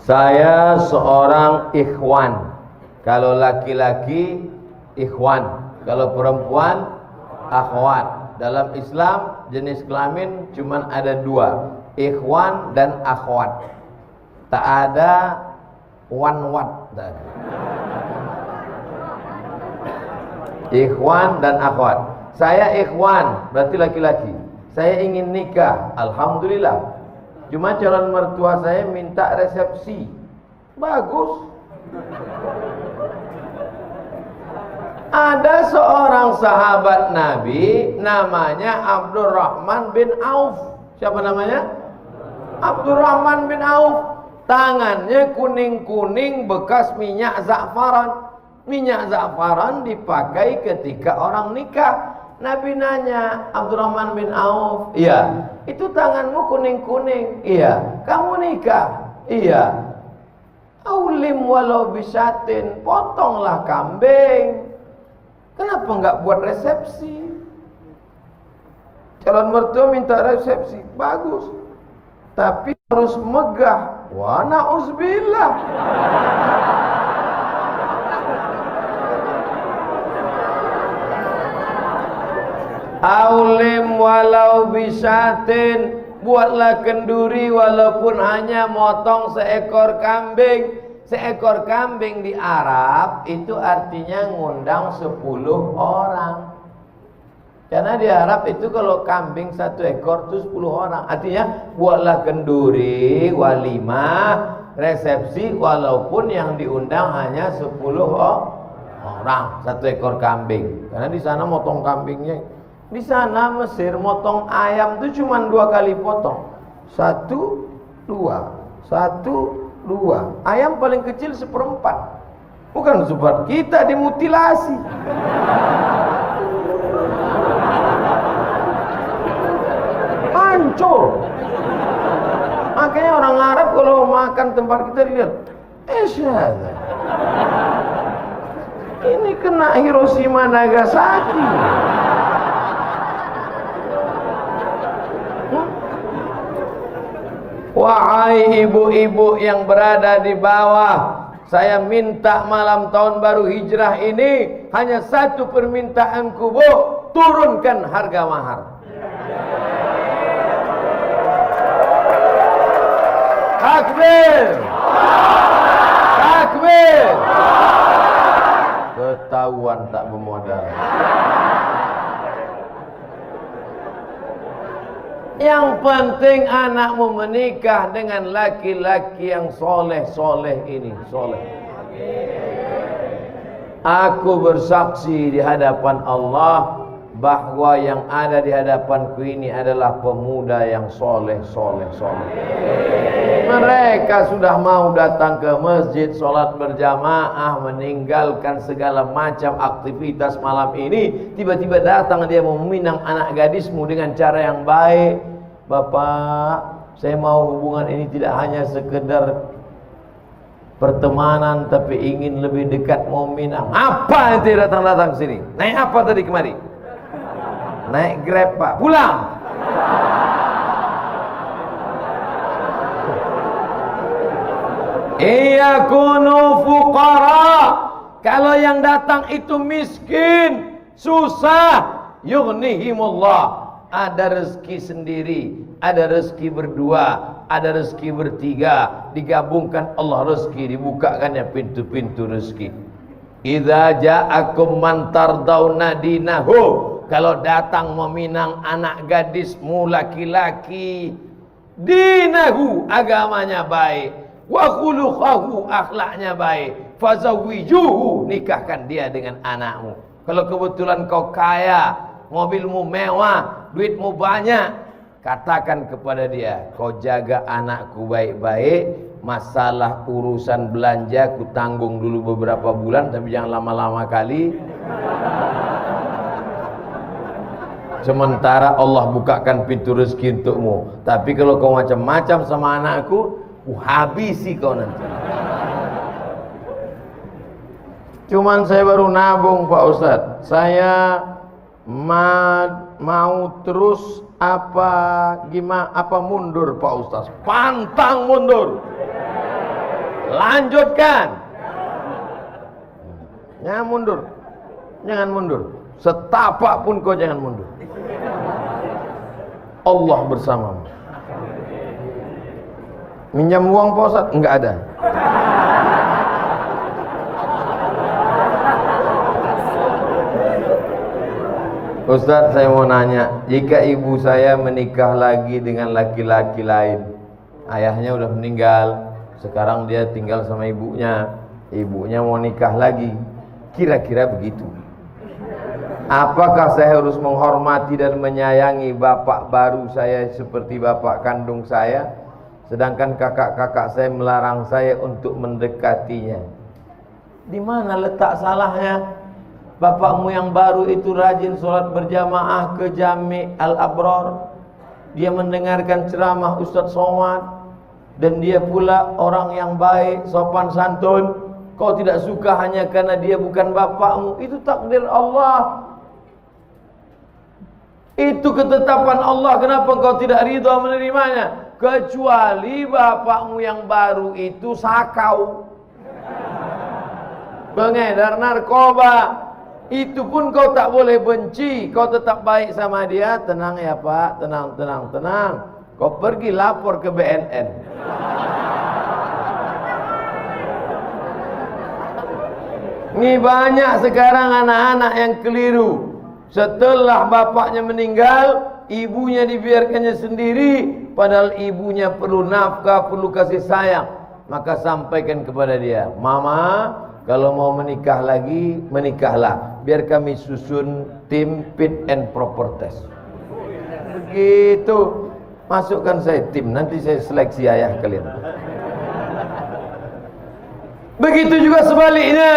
Saya seorang ikhwan. Kalau laki-laki ikhwan, kalau perempuan akhwat. Dalam Islam jenis kelamin cuma ada dua, ikhwan dan akhwat. Tak ada wanwat. Ikhwan dan akhwat. Saya ikhwan, berarti laki-laki. Saya ingin nikah, alhamdulillah. Cuma calon mertua saya minta resepsi. Bagus. Ada seorang sahabat Nabi namanya Abdurrahman bin Auf. Siapa namanya? Abdurrahman bin Auf. Tangannya kuning-kuning bekas minyak za'faran. Minyak za'faran dipakai ketika orang nikah. Nabi nanya, Abdurrahman bin Auf, iya, itu tanganmu kuning-kuning. Iya. Kamu nikah? Iya. Aulim walau bisatin, potonglah kambing. Kenapa enggak buat resepsi? Calon mertua minta resepsi, bagus. Tapi harus megah. Wa na'uzubillah. Aulim walau bisatin, buatlah kenduri walaupun hanya motong seekor kambing. Seekor kambing di Arab itu artinya ngundang 10 orang. Karena di Arab itu kalau kambing 1 ekor itu 10 orang. Artinya buatlah kenduri, walimah, resepsi walaupun yang diundang hanya 10 orang, 1 ekor kambing. Karena di sana motong kambingnya, di sana Mesir motong ayam itu cuma 2 kali potong. 1, 2, 1, 2. Ayam paling kecil 1/4. Bukan seperti kita dimutilasi. Hancur. Makanya orang Arab kalau makan tempat kita lihat, ini kena Hiroshima Nagasaki. Wahai ibu-ibu yang berada di bawah, saya minta malam tahun baru hijrah ini hanya 1 permintaanku, Bu, turunkan harga mahar. Takbir. Takbir. Ketahuan tak bermodal. Yang penting anakmu menikah dengan laki-laki yang soleh-soleh ini, soleh. Aku bersaksi di hadapan Allah bahwa yang ada di hadapanku ini adalah pemuda yang soleh-soleh. Mereka sudah mau datang ke masjid, sholat berjamaah, meninggalkan segala macam aktivitas malam ini. Tiba-tiba datang dia mau meminang anak gadismu dengan cara yang baik. Bapak, saya mau hubungan ini tidak hanya sekedar pertemanan, tapi ingin lebih dekat, mau minang. Apa nanti datang-datang sini? Naik apa tadi kemari? Naik Grab, Pak. Pulang. Iyakunu fuqara. Kalau yang datang itu miskin, susah, yughnihimullah. Ada rezeki sendiri, ada rezeki berdua, ada rezeki bertiga, digabungkan Allah rezeki, dibukakannya pintu-pintu rezeki. Idza ja'akum man tardawna dinahu, kalau datang meminang anak gadismu laki-laki, dinahu, agamanya baik, wa khuluquhu, akhlaknya baik, fazawwijuhu, nikahkan dia dengan anakmu. Kalau kebetulan kau kaya, mobilmu mewah, duitmu banyak, katakan kepada dia, kau jaga anakku baik-baik, masalah urusan belanja ku tanggung dulu beberapa bulan, tapi jangan lama-lama kali. Sementara Allah bukakan pintu rezeki untukmu. Tapi kalau kau macam-macam sama anakku, habisi kau nanti. Cuman saya baru nabung, Pak Ustadz. Saya mau terus apa gimana, apa mundur, Pak Ustaz? Pantang mundur. Lanjutkan. Jangan mundur. Jangan mundur. Setapak pun kau jangan mundur. Allah bersamamu. Minjam uang Pak Ustaz? Enggak ada. Ustaz, saya mau nanya, jika ibu saya menikah lagi dengan laki-laki lain, ayahnya udah meninggal, sekarang dia tinggal sama ibunya, ibunya mau nikah lagi, kira-kira begitu. Apakah saya harus menghormati dan menyayangi bapak baru saya seperti bapak kandung saya, sedangkan kakak-kakak saya melarang saya untuk mendekatinya? Di mana letak salahnya? Bapakmu yang baru itu rajin sholat berjamaah ke Jami' Al-Abrar. Dia mendengarkan ceramah Ustadz Somad. Dan dia pula orang yang baik, sopan santun. Kau tidak suka hanya karena dia bukan bapakmu. Itu takdir Allah. Itu ketetapan Allah. Kenapa kau tidak ridha menerimanya? Kecuali bapakmu yang baru itu sakau, pengedar narkoba. Itu pun kau tak boleh benci. Kau tetap baik sama dia. Tenang ya Pak, tenang. Kau pergi lapor ke BNN. Ini banyak sekarang anak-anak yang keliru. Setelah bapaknya meninggal, ibunya dibiarkannya sendiri, padahal ibunya perlu nafkah, perlu kasih sayang. Maka sampaikan kepada dia, Mama, kalau mau menikah lagi, menikahlah. Biar kami susun tim fit and proper test. Begitu. Masukkan saya tim, nanti saya seleksi ayah kalian. Begitu juga sebaliknya.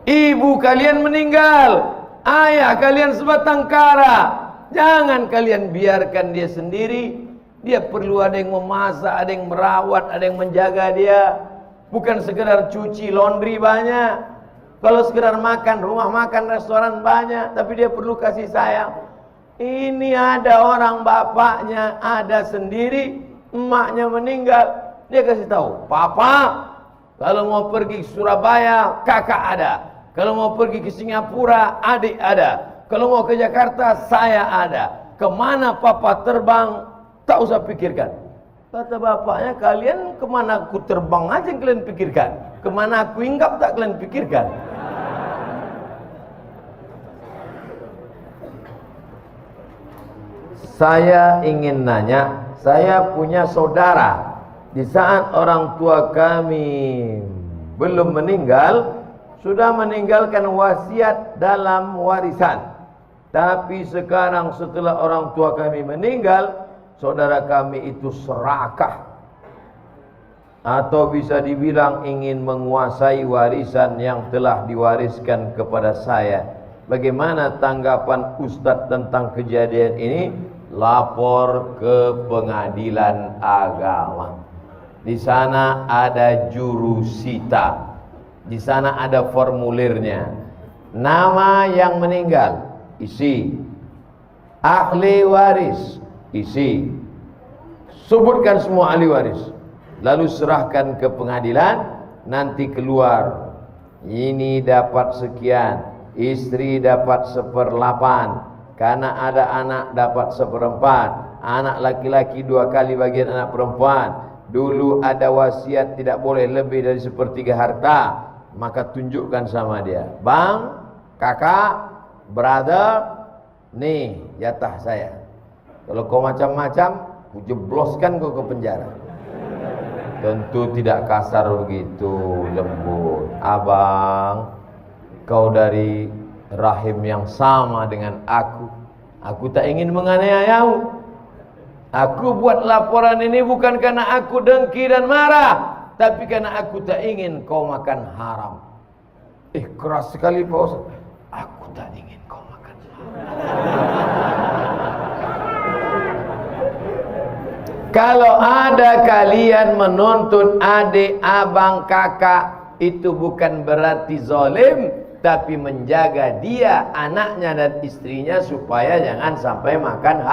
Ibu kalian meninggal, ayah kalian sebatang kara. Jangan kalian biarkan dia sendiri. Dia perlu ada yang memasak, ada yang merawat, ada yang menjaga dia. Bukan sekedar cuci laundry banyak. Kalau sekedar makan, rumah makan, restoran banyak, tapi dia perlu kasih sayang. Ini ada orang bapaknya ada sendiri, emaknya meninggal. Dia kasih tahu, Papa, kalau mau pergi ke Surabaya, kakak ada. Kalau mau pergi ke Singapura, adik ada. Kalau mau ke Jakarta, saya ada. Kemana Papa terbang, tak usah pikirkan. Kata bapaknya, kalian kemana aku terbang aja yang kalian pikirkan. Kemana aku hinggap tak kalian pikirkan. Saya ingin nanya, saya punya saudara. Di saat orang tua kami belum meninggal, sudah meninggalkan wasiat dalam warisan. Tapi sekarang setelah orang tua kami meninggal, saudara kami itu serakah, atau bisa dibilang ingin menguasai warisan yang telah diwariskan kepada saya. Bagaimana tanggapan Ustadz tentang kejadian ini? Lapor ke pengadilan agama. Di sana ada jurusita. Di sana ada formulirnya. Nama yang meninggal, isi. Ahli waris, isi. Sebutkan semua ahli waris. Lalu serahkan ke pengadilan. Nanti keluar, ini dapat sekian, istri dapat 1/8, karena ada anak dapat 1/4, anak laki-laki 2 kali bagian anak perempuan. Dulu ada wasiat tidak boleh lebih dari 1/3 harta. Maka tunjukkan sama dia, Bang, kakak, brother, nih jatah saya. Kalau kau macam-macam, ku jebloskan kau ke penjara. Tentu tidak kasar begitu, lembut. Abang, kau dari rahim yang sama dengan aku. Aku tak ingin menganiayamu. Aku buat laporan ini bukan karena aku dengki dan marah, tapi karena aku tak ingin kau makan haram. Keras sekali Pak Ustaz. Aku tak ingin kau makan haram. Kalau ada kalian menuntut adik, abang, kakak, itu bukan berarti zalim, tapi menjaga dia, anaknya dan istrinya supaya jangan sampai makan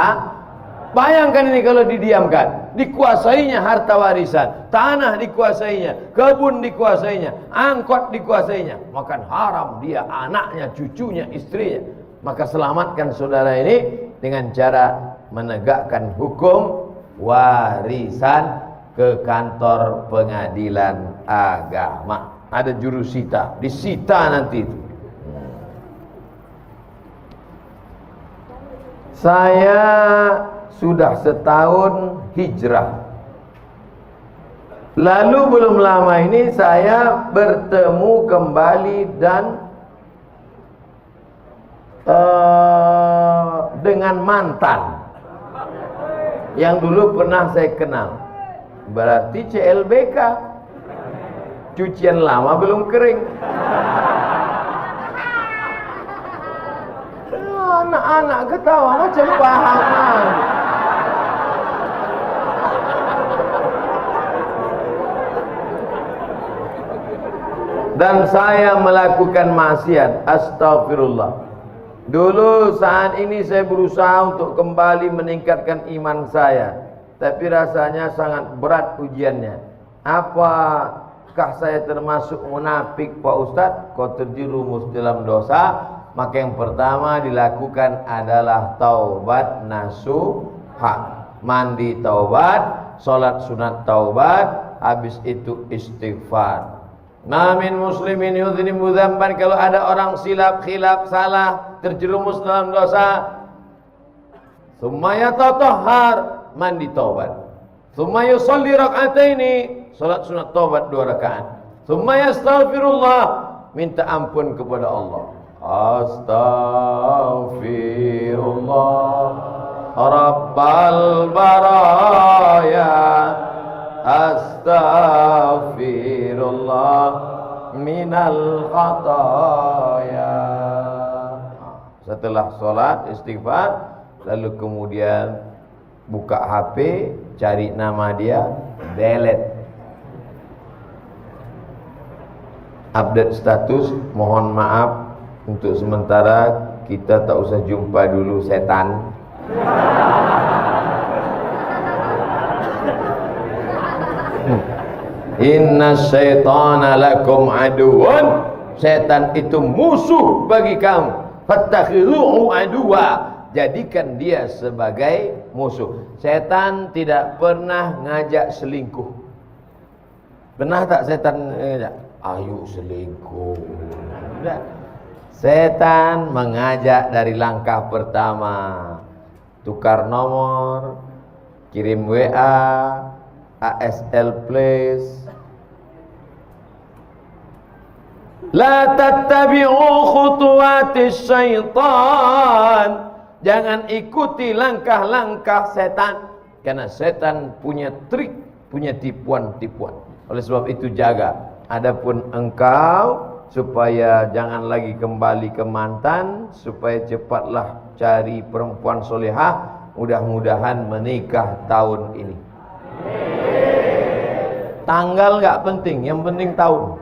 Bayangkan ini kalau didiamkan, dikuasainya harta warisan, tanah dikuasainya, kebun dikuasainya, angkot dikuasainya, makan haram dia, anaknya, cucunya, istrinya. Maka selamatkan saudara ini dengan cara menegakkan hukum warisan ke kantor pengadilan agama. Ada jurusita, disita nanti itu. Saya sudah setahun hijrah. Lalu belum lama ini saya bertemu kembali dan dengan mantan yang dulu pernah saya kenal. Berarti CLBK, cucian lama belum kering. Anak-anak ketawa macam paham. Dan saya melakukan maksiat, astagfirullah. Dulu saat ini saya berusaha untuk kembali meningkatkan iman saya, tapi rasanya sangat berat ujiannya. Apakah saya termasuk munafik Pak Ustadz? Kau terjerumus dalam dosa. Maka yang pertama dilakukan adalah taubat nasuha, mandi taubat, sholat sunat taubat, habis itu istighfar. Ma min muslimin yudhnibu dzamban, kalau ada orang silap, khilaf, salah, terjerumus dalam dosa, tsumma yatatahhar, mandi taubat, tsumma yusalli rak'ataini, salat sunat taubat 2 rakaat, tsumma yastaghfirullah, minta ampun kepada Allah. Astaghfirullah Rabbal baraya, astaghfirullah minal khataya. Setelah sholat istighfar, lalu kemudian buka HP, cari nama dia, delete, update status, mohon maaf untuk sementara kita tak usah jumpa dulu setan. Inna syaitana lakum aduun, setan itu musuh bagi kamu. Fattakhidhuhu aduwa, jadikan dia sebagai musuh. Setan tidak pernah ngajak selingkuh. Pernah tak setan ngajak? Ayo selingkuh. Tidak. Setan mengajak dari langkah pertama, tukar nomor, kirim WA, ASL please. La tattabi'u khutuwatis syaitan, jangan ikuti langkah-langkah setan, karena setan punya trik, punya tipuan-tipuan. Oleh sebab itu jaga. Adapun engkau, supaya jangan lagi kembali ke mantan, supaya cepatlah cari perempuan solehah, mudah-mudahan menikah tahun ini. Tanggal nggak penting, yang penting tahun.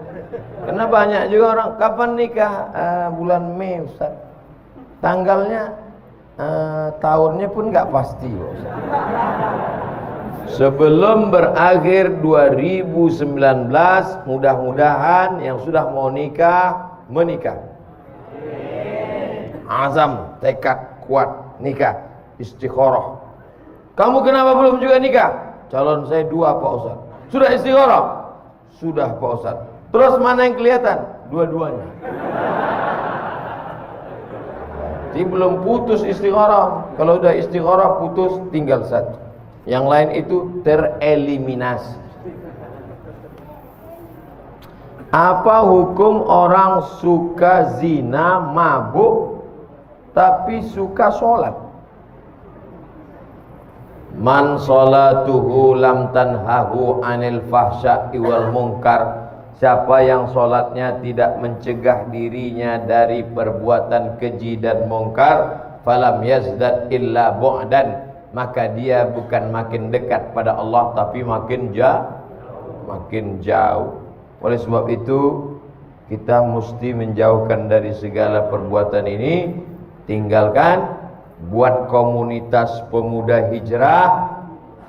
Karena banyak juga orang, kapan nikah? Bulan Mei Ustaz. Tanggalnya, tahunnya pun nggak pasti Ustaz. Sebelum berakhir 2019, mudah-mudahan yang sudah mau nikah, menikah. Azam, tekad kuat, nikah, istikharah. Kamu kenapa belum juga nikah? Calon saya 2 Pak Ustaz. Sudah istikharah? Sudah Pak Ustaz. Terus mana yang kelihatan? Dua-duanya. Jadi belum putus istikharah. Kalau udah istikharah putus, tinggal 1. Yang lain itu tereliminasi. Apa hukum orang suka zina, mabuk, tapi suka sholat? Man sholatuhu lam tanhahu anil fahsya'i wal munkar. Siapa yang sholatnya tidak mencegah dirinya dari perbuatan keji dan mungkar, falam yazdad illa bu'dan, maka dia bukan makin dekat pada Allah, tapi makin jauh. Oleh sebab itu kita mesti menjauhkan dari segala perbuatan ini, tinggalkan, buat komunitas pemuda hijrah,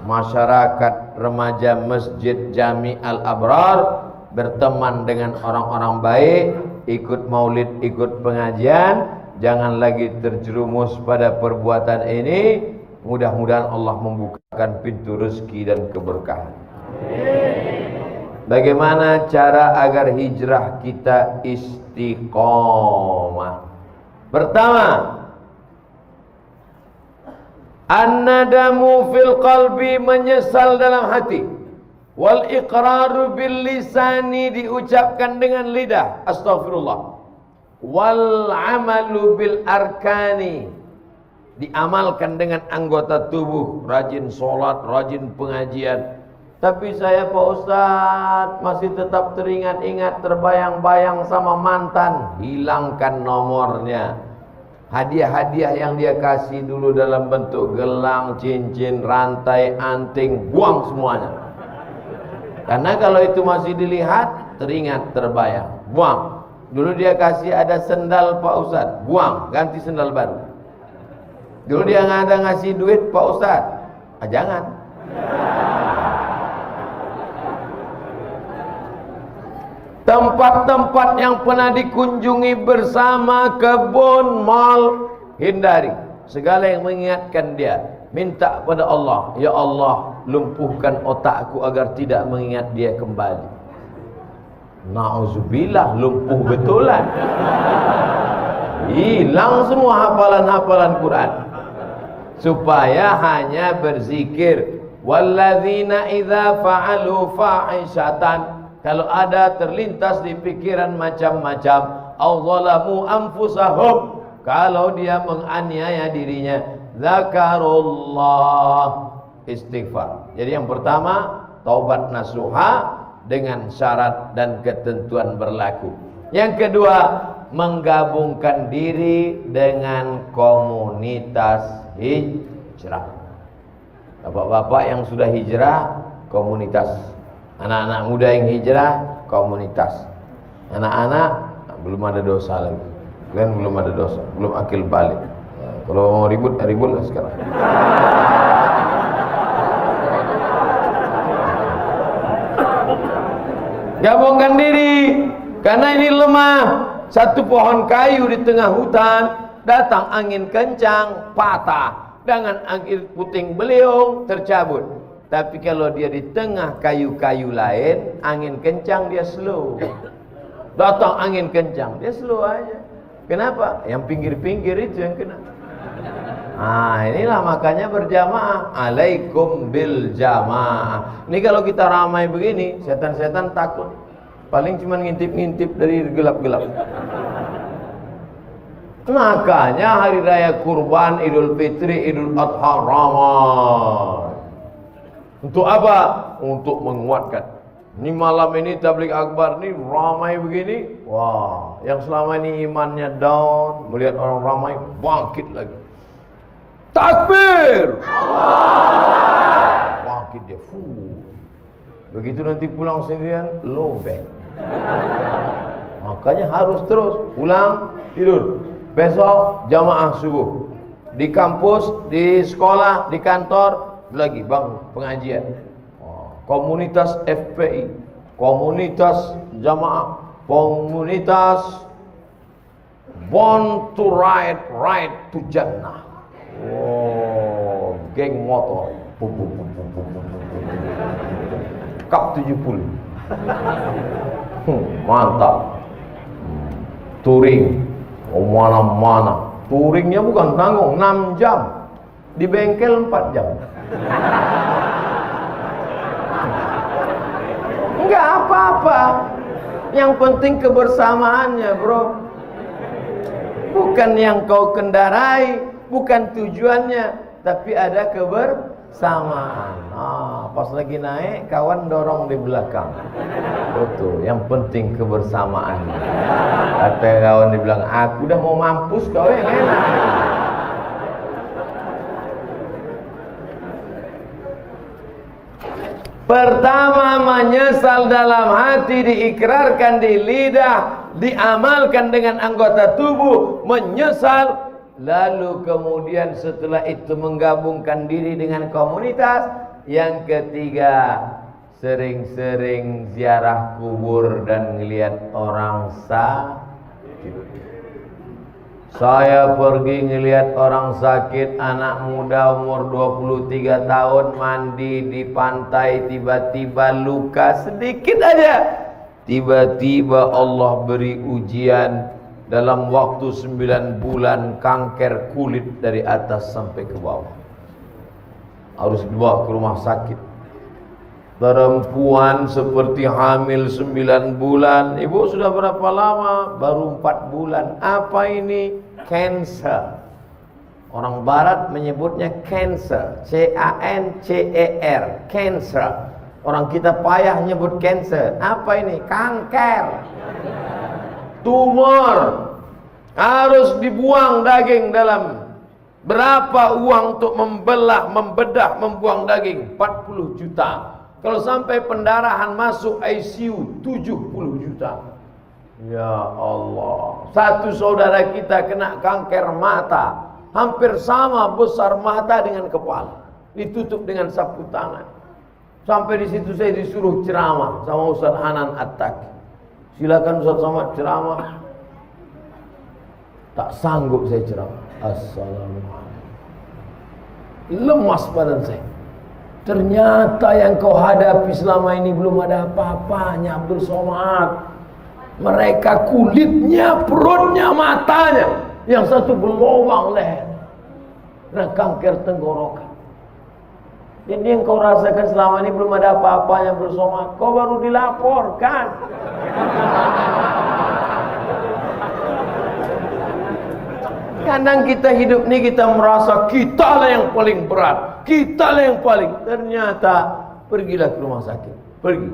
masyarakat remaja Masjid Jami Al-Abrar, berteman dengan orang-orang baik, ikut maulid, ikut pengajian, jangan lagi terjerumus pada perbuatan ini. Mudah-mudahan Allah membukakan pintu rezeki dan keberkahan. Bagaimana cara agar hijrah kita istiqomah? Pertama, an-nadamu fil qalbi, menyesal dalam hati. Wal iqraru bil lisani, diucapkan dengan lidah, astaghfirullah. Wal amalu bil arkani, diamalkan dengan anggota tubuh, rajin sholat, rajin pengajian. Tapi saya Pak Ustadz masih tetap teringat-ingat, terbayang-bayang sama mantan. Hilangkan nomornya. Hadiah-hadiah yang dia kasih dulu dalam bentuk gelang, cincin, rantai, anting, buang semuanya. Karena kalau itu masih dilihat, teringat, terbayang, buang. Dulu dia kasih ada sendal Pak Ustadz, buang, ganti sendal baru. Dulu dia nggak ada ngasih duit Pak Ustadz, jangan. Tempat-tempat yang pernah dikunjungi bersama, kebun, mal, hindari. Segala yang mengingatkan dia, minta pada Allah, ya Allah, lumpuhkan otakku agar tidak mengingat dia kembali. Na'udzubillah, lumpuh betulan. Hilang semua hafalan-hafalan Quran. Supaya hanya berzikir. Walladzina idza fa'alu fa'ishatan, kalau ada terlintas di pikiran macam-macam, au zalamu anfusahum, kalau dia menganiaya dirinya, zakarullah, istighfar. Jadi yang pertama, taubat nasuha dengan syarat dan ketentuan berlaku. Yang kedua, menggabungkan diri dengan komunitas hijrah. Bapak-bapak yang sudah hijrah, komunitas. Anak-anak muda yang hijrah, komunitas. Anak-anak belum ada dosa lagi. Kalian belum ada dosa, belum akil balik. Kalau mau ribut, ribut lah sekarang. Gabungkan diri, karena ini lemah. Satu pohon kayu di tengah hutan, datang angin kencang, patah. Dengan angin puting beliung, tercabut. Tapi kalau dia di tengah kayu-kayu lain, angin kencang, dia slow. Datang angin kencang, dia slow aja. Kenapa? Yang pinggir-pinggir itu yang kena. Nah, inilah makanya berjamaah. Alaikum bil jamaah. Ini kalau kita ramai begini, setan-setan takut. Paling cuma ngintip-ngintip dari gelap-gelap. Makanya hari raya kurban, Idul Fitri, Idul Adha ramai. Untuk apa? Untuk menguatkan. Ini malam ini tabligh akbar ini ramai begini. Wah, yang selama ini imannya down, melihat orang ramai, bangkit lagi. Takbir! Bangkit dia. Begitu nanti pulang sendirian, lobek. Makanya harus terus pulang tidur. Besok jamaah subuh. Di kampus, di sekolah, di kantor, lagi bang pengajian. Komunitas FPI, komunitas jamaah, komunitas Born to Ride, Ride to Jannah. Oh, geng motor. Kap 70. Mantap. Touring. Mana-mana. Touringnya bukan tanggung, 6 jam. Di bengkel 4 jam. Enggak apa-apa. Yang penting kebersamaannya, bro. Bukan yang kau kendarai, bukan tujuannya, tapi ada kebersamaan. Pas lagi naik, kawan dorong di belakang. Betul, yang penting kebersamaan. Kata kawan di belakang, aku udah mau mampus, kau yang enak. Pertama, menyesal dalam hati, diikrarkan di lidah, diamalkan dengan anggota tubuh. Menyesal, lalu kemudian setelah itu menggabungkan diri dengan komunitas. Yang ketiga, sering-sering ziarah kubur dan ngelihat orang sakit. Saya pergi ngelihat orang sakit, anak muda umur 23 tahun mandi di pantai, tiba-tiba luka sedikit aja. Tiba-tiba Allah beri ujian, dalam waktu 9 bulan kanker kulit dari atas sampai ke bawah. Harus dibawa ke rumah sakit. Perempuan seperti hamil 9 bulan. Ibu sudah berapa lama? Baru 4 bulan. Apa ini? Cancer. Orang barat menyebutnya cancer. C-A-N-C-E-R. Cancer. Orang kita payah nyebut cancer. Apa ini? Kanker. Tumor. Harus dibuang daging dalam. Berapa uang untuk membelah, membedah, membuang daging? 40 juta. Kalau sampai pendarahan masuk ICU 70 juta. Ya Allah. Satu saudara kita kena kanker mata, hampir sama besar mata dengan kepala, ditutup dengan sapu tangan. Sampai di situ saya disuruh ceramah sama Ustaz Hanan At-Taqi. Silakan Ustaz Somad ceramah. Tak sanggup saya ceramah. Assalamualaikum. Lemas badan saya. Ternyata yang kau hadapi selama ini belum ada apa-apanya, Abdul Somad. Mereka kulitnya, perutnya, matanya, yang satu berlubang leher, nah kanker tenggorokan. Jadi yang kau rasakan selama ini belum ada apa-apanya, Abdul Somad. Kau baru dilaporkan. Kadang kita hidup ini kita merasa kita lah yang paling berat, kita lah yang paling. Ternyata pergilah ke rumah sakit, pergi.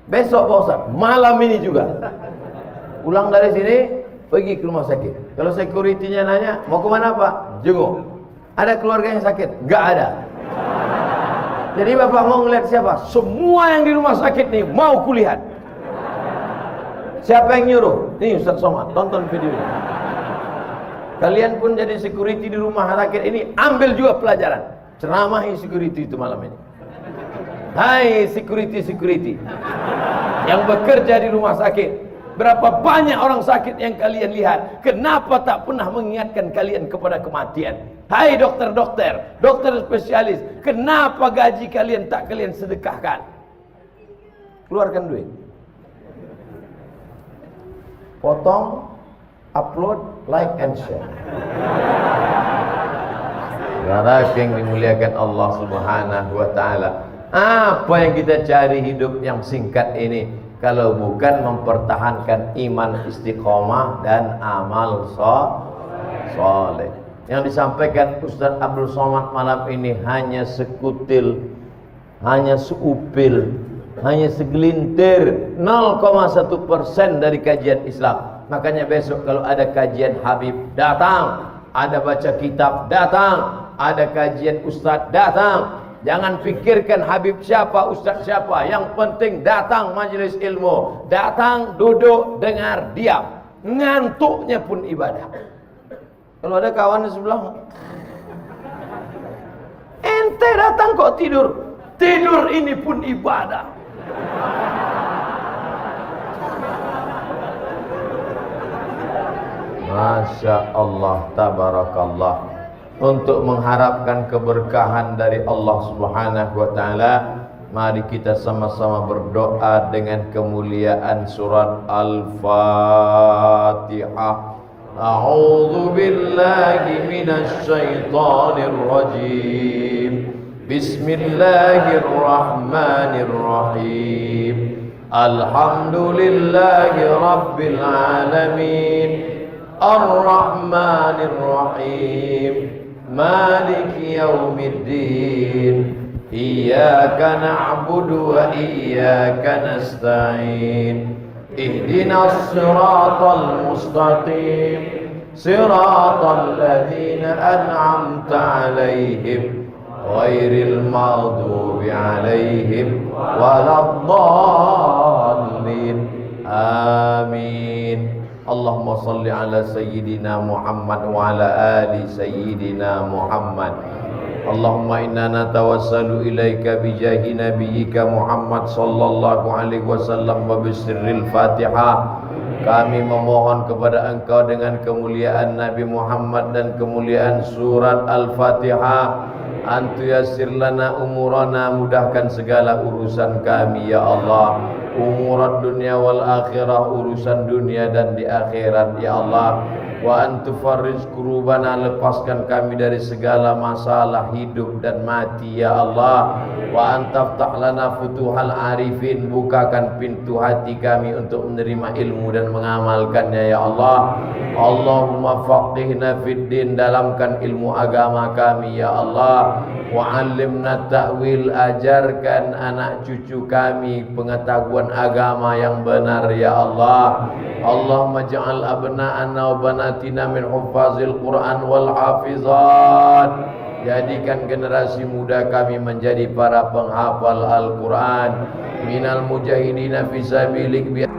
Besok Pak Ustaz, malam ini juga. Pulang dari sini, pergi ke rumah sakit. Kalau security-nya nanya, mau ke mana Pak? Jenguk. Ada keluarga yang sakit? Enggak ada. Jadi Bapak mau ngeliat siapa? Semua yang di rumah sakit nih mau kulihat. Siapa yang nyuruh? Nih Ustaz Somad, tonton video ini. Kalian pun jadi security di rumah sakit ini, ambil juga pelajaran. Ceramahi security itu malam ini. Hai security yang bekerja di rumah sakit, berapa banyak orang sakit yang kalian lihat, kenapa tak pernah mengingatkan kalian kepada kematian? Hai dokter spesialis, kenapa gaji kalian tak kalian sedekahkan? Keluarkan duit, potong, upload, like and share. Saudara yang dimuliakan Allah Subhanahu wa taala, apa yang kita cari hidup yang singkat ini kalau bukan mempertahankan iman istiqomah dan amal soleh. Yang disampaikan Ustaz Abdul Somad malam ini hanya sekutil, hanya seupil, hanya segelintir, 0,1% dari kajian Islam. Makanya besok kalau ada kajian Habib, datang. Ada baca kitab, datang. Ada kajian Ustaz, datang. Jangan pikirkan Habib siapa, Ustaz siapa. Yang penting datang majelis ilmu. Datang, duduk, dengar, diam. Ngantuknya pun ibadah. Kalau ada kawan di sebelah, ente datang kok tidur. Tidur ini pun ibadah. Masya Allah, tabarakallah. Untuk mengharapkan keberkahan dari Allah Subhanahu wa ta'ala, mari kita sama-sama berdoa dengan kemuliaan surat Al-Fatihah. A'udzu billahi minasy syaithanir rajim. Bismillahirrahmanirrahim. Alhamdulillahi rabbil alamin. Ar-Rahmanir Rahim. Maliki yaumiddin. Iyyaka na'budu wa iyyaka nasta'in. Ihdinas siratal mustaqim. Siratal ladzina an'amta 'alaihim ghairil maghdubi 'alaihim waladdallin. Amin. Allahumma salli ala sayyidina Muhammad wa ala ali sayyidina Muhammad. Allahumma inna natawassalu ilaika bijahi nabiyyika Muhammad sallallahu alaihi wasallam wa bisirril Fatihah. Kami memohon kepada Engkau dengan kemuliaan Nabi Muhammad dan kemuliaan surat Al-Fatihah, Antu yassir lana umurana, mudahkan segala urusan kami ya Allah. Umurat dunia wal akhirah, urusan dunia dan di akhirat ya Allah. Wa antu farriz kurubana, lepaskan kami dari segala masalah hidup dan mati ya Allah. Wa antaftah lana futuhal arifin, bukakan pintu hati kami untuk menerima ilmu dan mengamalkannya ya Allah. Allahumma faqihna fid din, dalamkan ilmu agama kami ya Allah. Wa 'allimna ta'wil, ajarkan anak cucu kami pengetahuan agama yang benar ya Allah. Allahumma ja'al abna'ana wa banatina min huffazil Qur'an wal hafizat. Jadikan generasi muda kami menjadi para penghafal Al-Quran. Minal mujahidina fi sabilik.